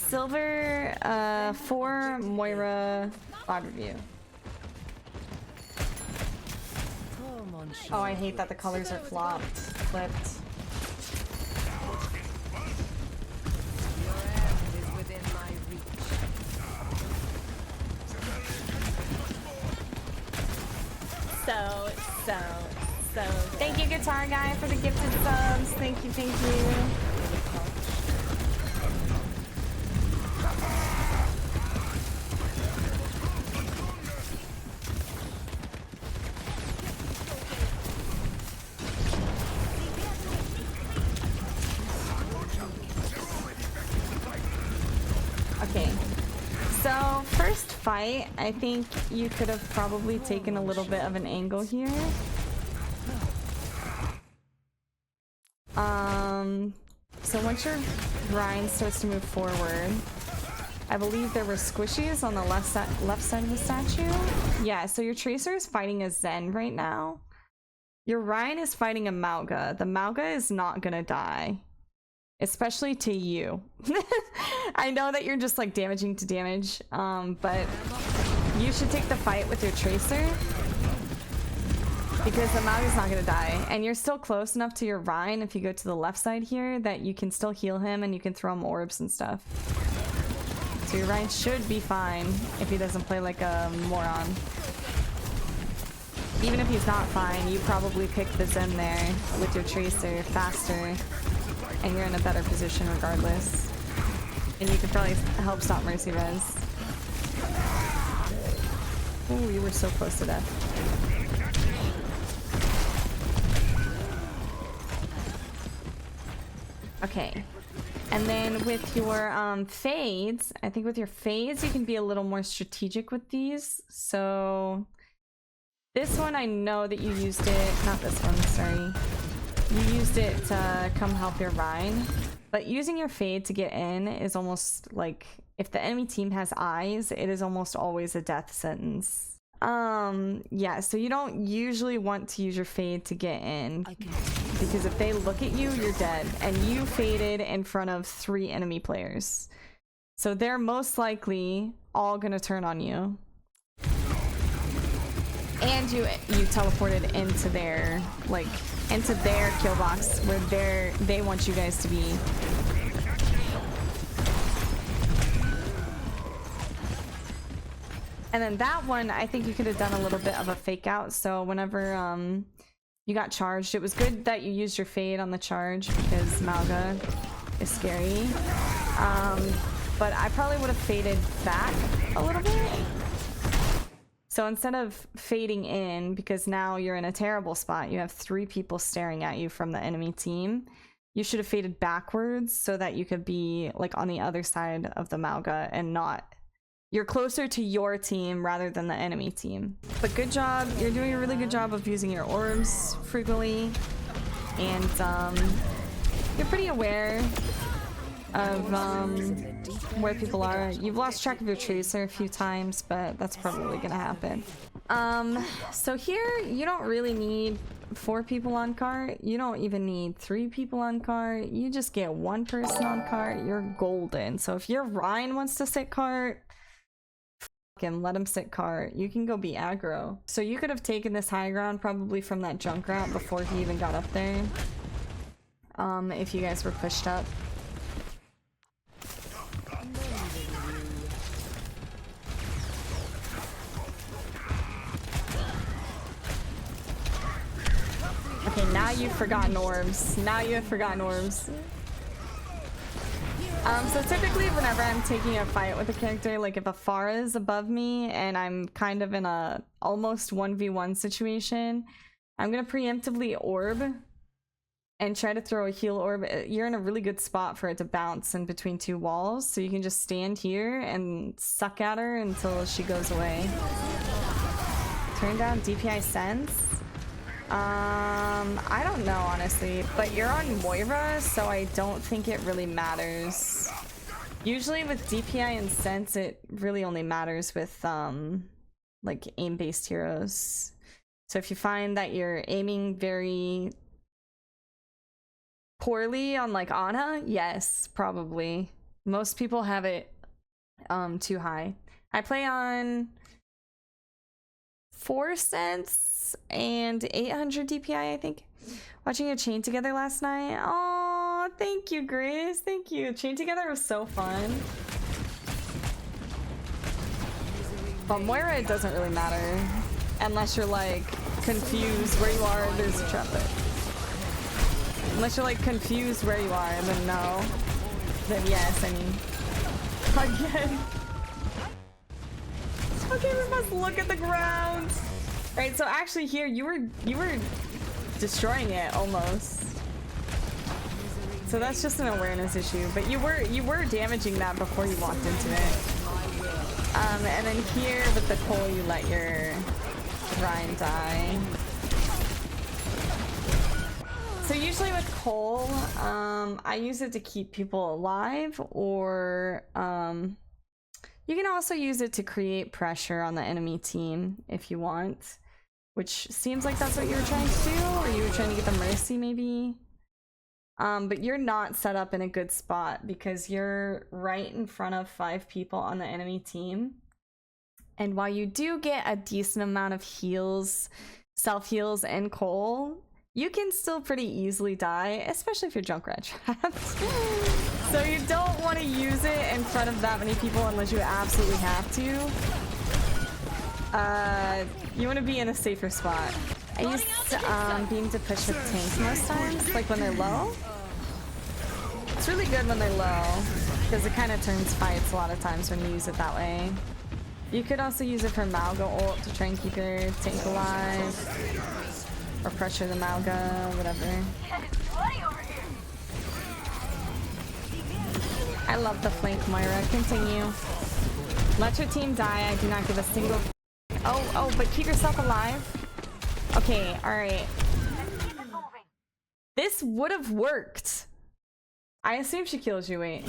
silver, 4 Moira bot review. Oh, I hate that the colors are flipped. So thank you, Guitar Guy, for the gifted subs. Thank you. Okay, so first fight, I think you could have probably taken a little bit of an angle here. So once your grind starts to move forward, I believe there were squishies on the left side of the statue. Yeah, so your Tracer is fighting a Zen right now. Your Ryan is fighting a Mauga. The Mauga is not gonna die. Especially to you. I know that you're just like damaging to damage, but you should take the fight with your Tracer. Because the Mauga's not gonna die. And you're still close enough to your Rhine if you go to the left side here that you can still heal him and you can throw him orbs and stuff. So your Rhine should be fine if he doesn't play like a moron. Even if he's not fine, you probably pick the Zen there with your Tracer faster. And you're in a better position regardless. And you can probably help stop Mercy Res. Ooh, you were so close to death. Okay. And then with your fades, I think with your fades you can be a little more strategic with these. So this one I know that you used it, not this one, sorry. You used it to come help your Rhine, but using your fade to get in is almost like, if the enemy team has eyes, it is almost always a death sentence. Yeah, so you don't usually want to use your fade to get in, because if they look at you, you're dead, and you faded in front of 3 enemy players. So they're most likely all gonna turn on you. And you teleported into their, like, into their kill box where they want you guys to be. And then that one, I think you could have done a little bit of a fake out. So whenever you got charged, it was good that you used your fade on the charge because Mauga is scary. But I probably would have faded back a little bit. So instead of fading in, because now you're in a terrible spot, you have 3 people staring at you from the enemy team, you should have faded backwards so that you could be like on the other side of the Mauga and not... You're closer to your team rather than the enemy team. But good job. You're doing a really good job of using your orbs frequently. And you're pretty aware of where people are. You've lost track of your Tracer a few times, but that's probably gonna happen. So here, you don't really need 4 people on cart. You don't even need 3 people on cart. You just get 1 person on cart. You're golden. So if your Ryan wants to sit cart, him, let him sit cart. You can go be aggro. So you could have taken this high ground probably from that junk route before he even got up there. If you guys were pushed up. Okay, now you've forgotten orbs. Now you have forgotten orbs. So typically whenever I'm taking a fight with a character, like if a Pharah is above me and I'm kind of in a almost 1v1 situation, I'm gonna preemptively orb and try to throw a heal orb. You're in a really good spot for it to bounce in between 2 walls, so you can just stand here and suck at her until she goes away. Turn down DPI sense? I don't know, honestly, but you're on Moira, so I don't think it really matters. Usually with DPI and sense, it really only matters with, like, aim-based heroes. So if you find that you're aiming very poorly on, like, Ana, yes, probably. Most people have it too high. I play on 4 cents and 800 DPI, I think. Watching a chain together last night. Oh, thank you, Grace. Thank you. Chain together was so fun. But Moira, it doesn't really matter. Unless you're like confused where you are, there's a trap there. Unless you're like confused where you are, then no. Then yes, I mean. Again. Okay, we must look at the ground. Right, so actually here you were destroying it almost. So that's just an awareness issue. But you were damaging that before you walked into it. And then here with the coal you let your grind die. So usually with coal, I use it to keep people alive, or you can also use it to create pressure on the enemy team if you want, which seems like that's what you were trying to do, or you were trying to get the mercy maybe. But you're not set up in a good spot because you're right in front of 5 people on the enemy team. And while you do get a decent amount of heals, self-heals, and coal, you can still pretty easily die, especially if you're Junkrat trapped. So you don't want to use it in front of that many people unless you absolutely have to. You want to be in a safer spot. I use beam to push with tanks most times, like when they're low. It's really good when they're low, because it kind of turns fights a lot of times when you use it that way. You could also use it for Malga ult to try and keep your tank alive. Or pressure the Malga, whatever. I love the flank, Moira. Continue. Let your team die. I do not give a single... Oh, but keep yourself alive. Okay, alright. This would have worked. I assume she kills you. Wait.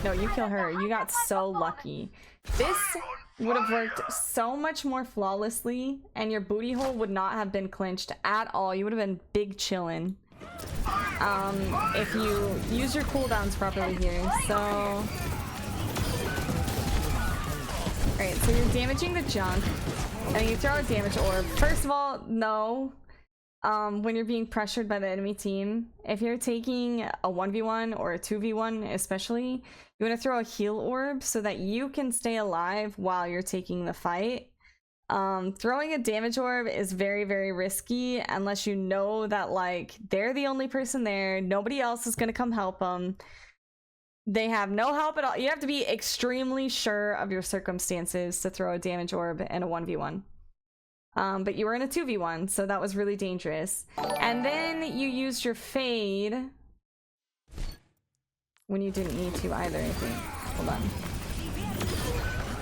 No, you kill her. You got so lucky. This would have worked so much more flawlessly, and your booty hole would not have been clinched at all. You would have been big chillin'. If you use your cooldowns properly here. So... Alright, so you're damaging the junk, and you throw a damage orb. First of all, no. When you're being pressured by the enemy team, if you're taking a 1v1 or a 2v1 especially, you want to throw a heal orb so that you can stay alive while you're taking the fight. Throwing a damage orb is very, very risky unless you know that like they're the only person there, nobody else is going to come help them. They have no help at all. You have to be extremely sure of your circumstances to throw a damage orb in a 1v1. But you were in a 2v1, so that was really dangerous. And then you used your fade when you didn't need to either, I think. Hold on.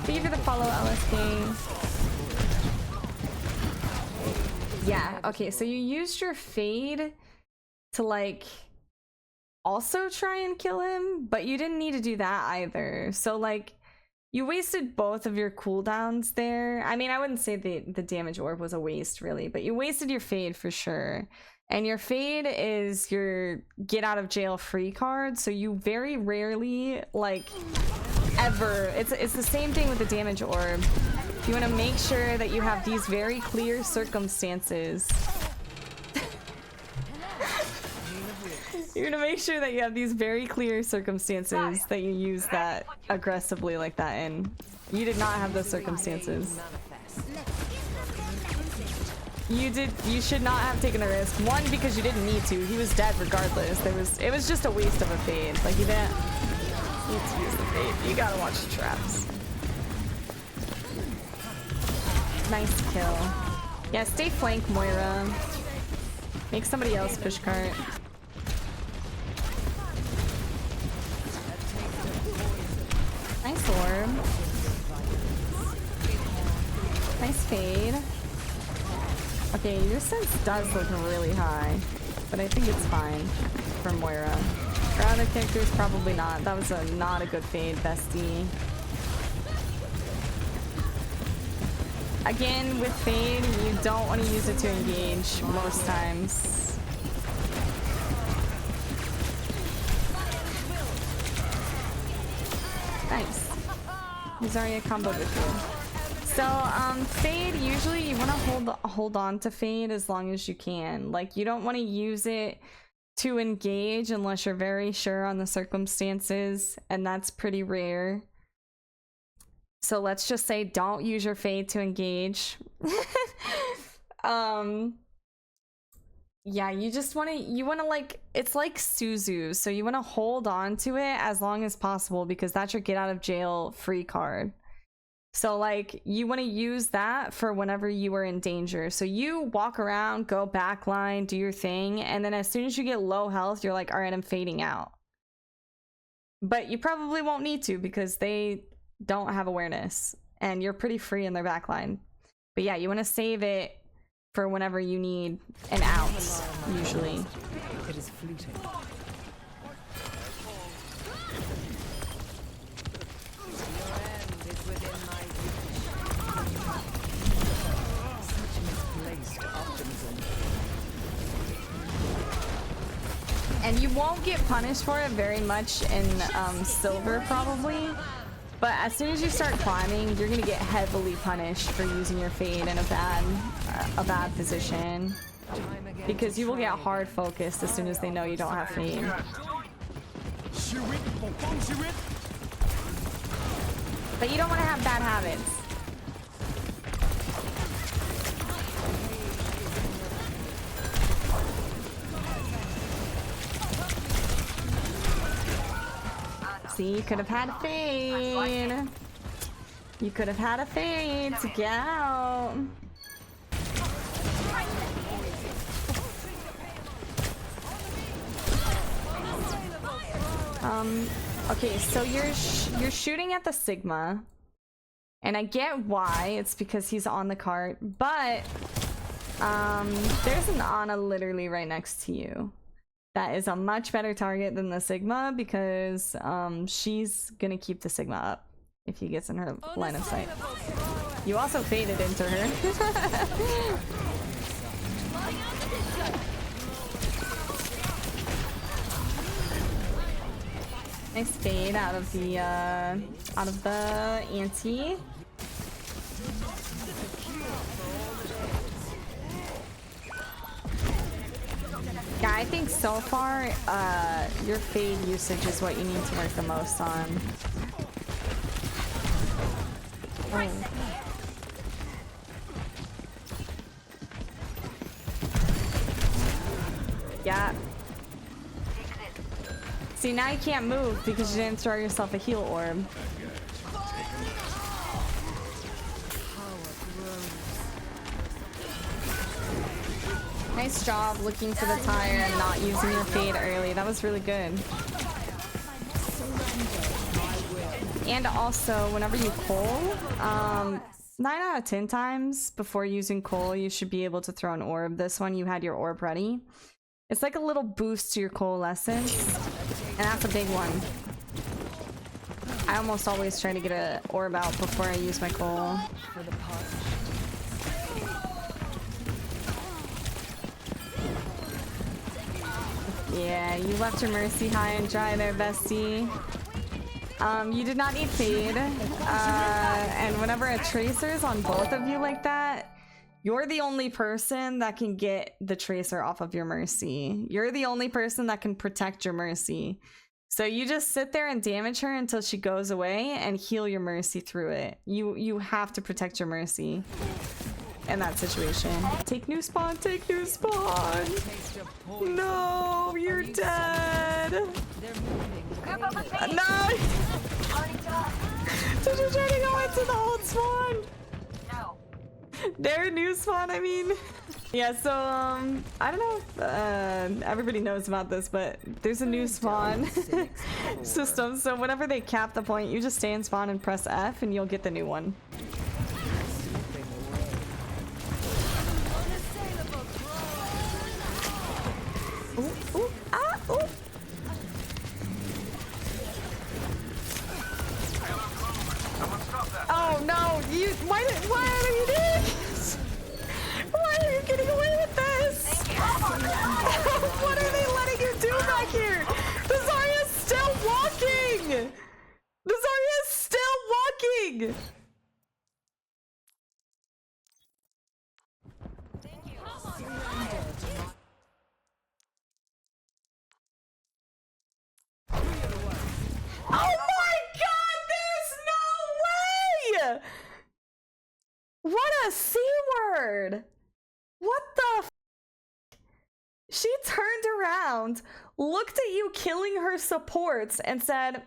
Thank you for the follow, LSK. Yeah, okay, so you used your fade to like also try and kill him, but you didn't need to do that either. So like you wasted both of your cooldowns there. I mean, I wouldn't say the damage orb was a waste really, but you wasted your fade for sure. And your fade is your get out of jail free card, so you very rarely, like ever, it's the same thing with the damage orb. You want to make sure that you have these very clear circumstances. You're gonna make sure that you have these very clear circumstances that you use that aggressively like that in. You did not have those circumstances. You should not have taken the risk. One, because you didn't need to. He was dead regardless. It was just a waste of a fade. Like you didn't need to use the fade. You gotta watch the traps. Nice kill. Yeah, stay flank, Moira. Make somebody else push cart. Nice orb. Nice fade. Okay, your sense does look really high, but I think it's fine for Moira. For other characters, probably not. That was not a good fade, bestie. Again, with fade, you don't want to use it to engage most times. Nice. Zarya combo with you. So, Fade, usually you want to hold on to Fade as long as you can. Like, you don't want to use it to engage unless you're very sure on the circumstances, and that's pretty rare. So let's just say don't use your Fade to engage. Yeah, you just want to, like, it's like Suzu, so you want to hold on to it as long as possible because that's your get out of jail free card. So, like, you want to use that for whenever you are in danger. So you walk around, go backline, do your thing, and then as soon as you get low health, you're like, all right, I'm fading out. But you probably won't need to because they don't have awareness, and you're pretty free in their backline. But yeah, you want to save it for whenever you need an out, usually. It is fleeting. And you won't get punished for it very much in silver probably, but as soon as you start climbing, you're gonna get heavily punished for using your fade in a bad position, because you will get hard focused as soon as they know you don't have fade. But you don't want to have bad habits. See, you could have had a fade. You could have had a fade to get out. Okay, so you're shooting at the Sigma, and I get why. It's because he's on the cart, but there's an Ana literally right next to you. That is a much better target than the Sigma because she's gonna keep the Sigma up if he gets in her line of sight. You also faded into her. Nice fade out of the anti. Yeah, I think so far, your fade usage is what you need to work the most on. Oh. Yeah. See, now you can't move because you didn't throw yourself a heal orb. Nice job looking for the tire and not using your fade early. That was really good. And also, whenever you coal, 9 out of 10 times before using coal, you should be able to throw an orb. This one, you had your orb ready. It's like a little boost to your Coalescence, and that's a big one. I almost always try to get an orb out before I use my coal. Yeah, you left your Mercy high and dry there, bestie. You did not need fade. And whenever a tracer is on both of you like that, you're the only person that can get the tracer off of your Mercy. You're the only person that can protect your Mercy. So you just sit there and damage her until she goes away and heal your Mercy through it. You have to protect your Mercy in that situation. Take new spawn, take new spawn! No, you're dead! No! Did you try to go into the old spawn? No. Their new spawn, I mean. Yeah, so, I don't know if everybody knows about this, but there's a new spawn system, so whenever they cap the point, you just stay in spawn and press F and you'll get the new one. Ooh, ooh, ah, ooh. Oh no, why are you doing this? Why are you getting away with this? What are they letting you do back here? The Zarya's still walking! The Zarya is doing? Oh my god, there's no way! What a C-word! What the f— She turned around, looked at you killing her supports, and said,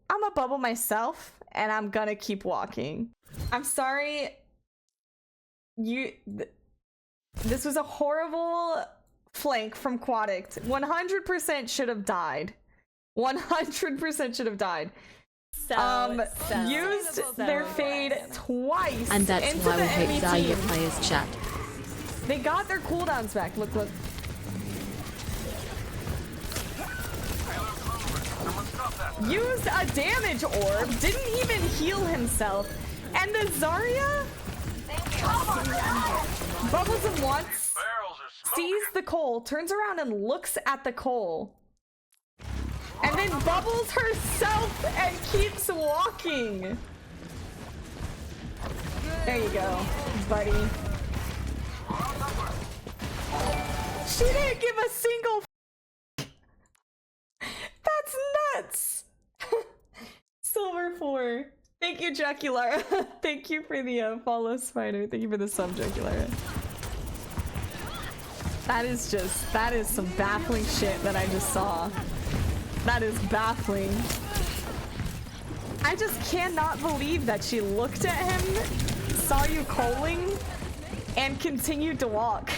I'm a bubble myself, and I'm gonna keep walking. I'm sorry. This was a horrible flank from Quadict. 100% should have died. 100% should have died. Used their fade twice. And that's into why we the hate enemy Zarya team. players chat. They got their cooldowns back. Look, look. Used a damage orb, didn't even heal himself. And the Zarya bubbles him once, sees the coal, turns around and looks at the coal. And then bubbles herself and keeps walking. There you go, buddy. She didn't give a single f— That's nuts. Silver 4. Thank you, Jaculara. Thank you for the follow, Spider. Thank you for the sub, Jaculara. That is some baffling shit that I just saw. That is baffling. I just cannot believe that she looked at him, saw you calling, and continued to walk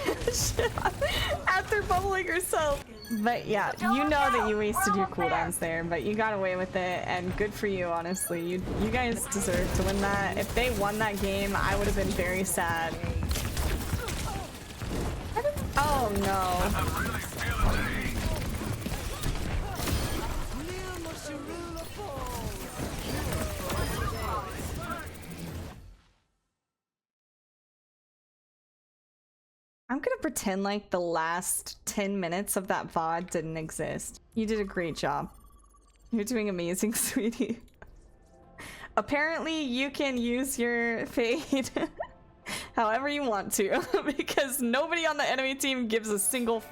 after bubbling herself. But yeah, you know that you wasted your cooldowns there, but you got away with it, and good for you, honestly. You guys deserve to win that. If they won that game, I would have been very sad. Oh no. I'm gonna pretend like the last 10 minutes of that VOD didn't exist. You did a great job. You're doing amazing, sweetie. Apparently, you can use your fade however you want to, because nobody on the enemy team gives a single